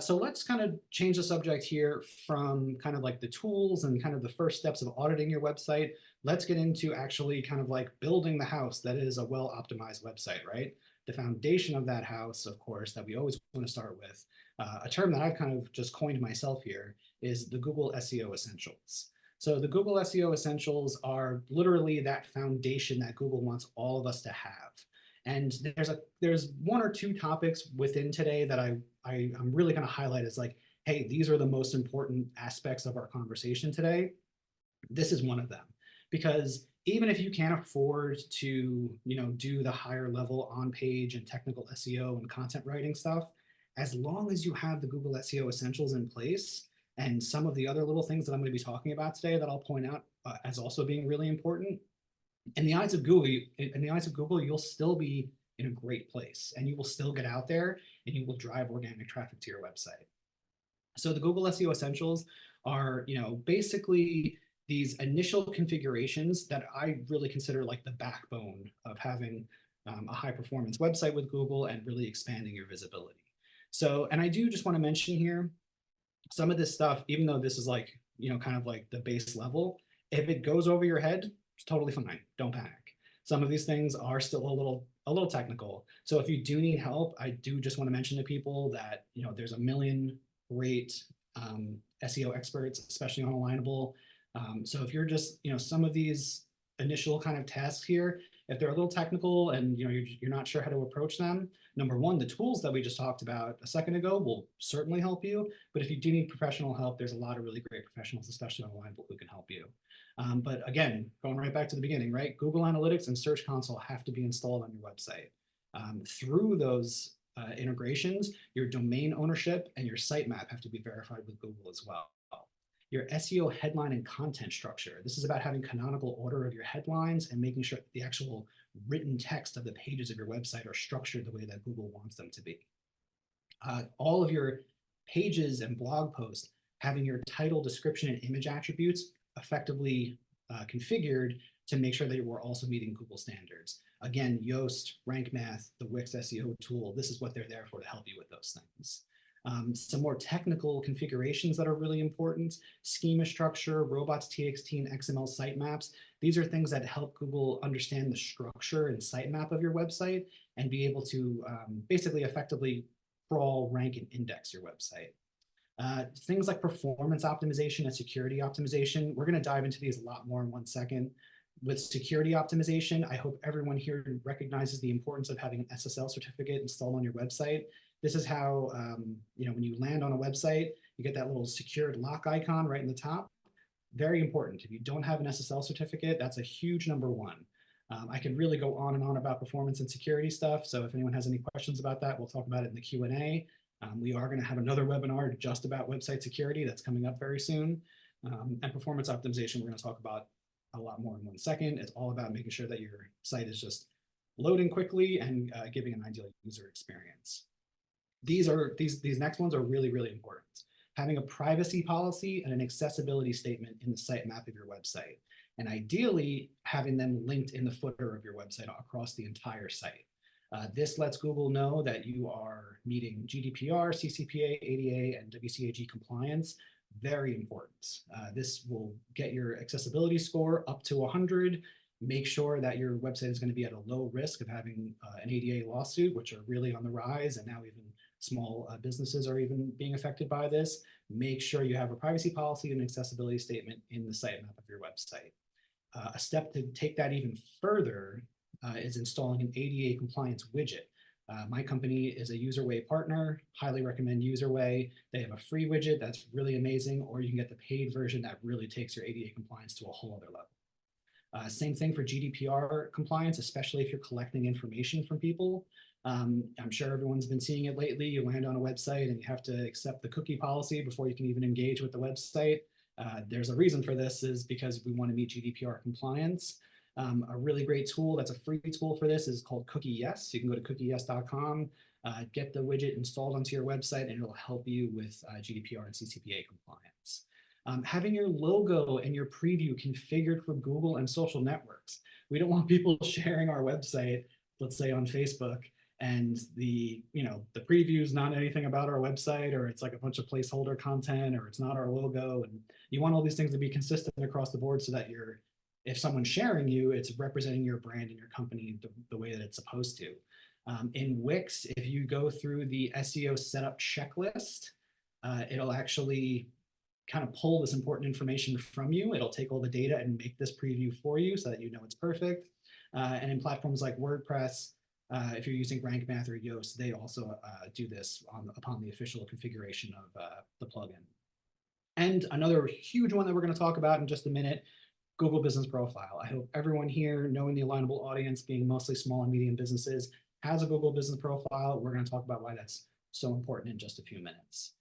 So let's kind of change the subject here from kind of like the tools and kind of the first steps of auditing your website. Let's get into actually kind of like building the house that is a well-optimized website, right? The foundation of that house, of course, that we always want to start with, a term that I've kind of just coined myself here, is the Google SEO Essentials. So the Google SEO Essentials are literally that foundation that Google wants all of us to have. And there's one or two topics within today that I'm really going to highlight as like, hey, these are the most important aspects of our conversation today. This is one of them, because even if you can't afford to, do the higher level on-page and technical SEO and content writing stuff, as long as you have the Google SEO Essentials in place and some of the other little things that I'm going to be talking about today that I'll point out as also being really important, in the eyes of Google, you'll still be in a great place, and you will still get out there and you will drive organic traffic to your website. So the Google SEO Essentials are, basically these initial configurations that I really consider like the backbone of having a high performance website with Google and really expanding your visibility. So, and I do just want to mention here, some of this stuff, even though this is like, kind of like the base level, if it goes over your head, it's totally fine. Don't panic. Some of these things are still a little technical. So if you do need help, I do just want to mention to people that, there's a million great SEO experts, especially on Alignable. So if you're just, some of these initial kind of tasks here, if they're a little technical and you're not sure how to approach them, number one, the tools that we just talked about a second ago will certainly help you. But if you do need professional help, there's a lot of really great professionals, especially on Alignable, who can help you. But again, going right back to the beginning, right? Google Analytics and Search Console have to be installed on your website. Through those integrations, your domain ownership and your sitemap have to be verified with Google as well. Your SEO headline and content structure. This is about having canonical order of your headlines and making sure the actual written text of the pages of your website are structured the way that Google wants them to be. All of your pages and blog posts having your title, description, and image attributes effectively configured to make sure that we're also meeting Google standards. Again, Yoast, Rank Math, the Wix SEO tool, this is what they're there for, to help you with those things. Some more technical configurations that are really important: schema structure, robots.txt, and XML sitemaps. These are things that help Google understand the structure and sitemap of your website and be able to basically effectively crawl, rank, and index your website. Things like performance optimization and security optimization. We're going to dive into these a lot more in 1 second. With security optimization, I hope everyone here recognizes the importance of having an SSL certificate installed on your website. This is how, when you land on a website, you get that little secured lock icon right in the top. Very important. If you don't have an SSL certificate, that's a huge number one. I could really go on and on about performance and security stuff. So if anyone has any questions about that, we'll talk about it in the Q&A. We are going to have another webinar just about website security that's coming up very soon. And performance optimization, we're going to talk about a lot more in 1 second. It's all about making sure that your site is just loading quickly and giving an ideal user experience. These next ones are really, really important. Having a privacy policy and an accessibility statement in the sitemap of your website, and ideally having them linked in the footer of your website across the entire site. This lets Google know that you are meeting GDPR, CCPA, ADA, and WCAG compliance. Very important. This will get your accessibility score up to 100. Make sure that your website is going to be at a low risk of having an ADA lawsuit, which are really on the rise, and now even small businesses are even being affected by this. Make sure you have a privacy policy and accessibility statement in the sitemap of your website. A step to take that even further is installing an ADA compliance widget. My company is a UserWay partner. Highly recommend UserWay. They have a free widget that's really amazing, or you can get the paid version that really takes your ADA compliance to a whole other level. Same thing for GDPR compliance, especially if you're collecting information from people. I'm sure everyone's been seeing it lately. You land on a website and you have to accept the cookie policy before you can even engage with the website. There's a reason for this, is because we want to meet GDPR compliance. A really great tool that's a free tool for this is called Cookie Yes. You can go to cookieyes.com, get the widget installed onto your website, and it'll help you with GDPR and CCPA compliance. Having your logo and your preview configured for Google and social networks. We don't want people sharing our website, let's say on Facebook, and the the preview is not anything about our website, or it's like a bunch of placeholder content, or it's not our logo. And you want all these things to be consistent across the board so that if someone's sharing you, it's representing your brand and your company the way that it's supposed to. In Wix, if you go through the SEO setup checklist, it'll actually kind of pull this important information from you. It'll take all the data and make this preview for you so that you know it's perfect. And in platforms like WordPress, if you're using Rank Math or Yoast, they also do this upon the official configuration of the plugin. And another huge one that we're going to talk about in just a minute, Google Business Profile. I hope everyone here, knowing the alignable audience being mostly small and medium businesses, has a Google Business Profile. We're going to talk about why that's so important in just a few minutes.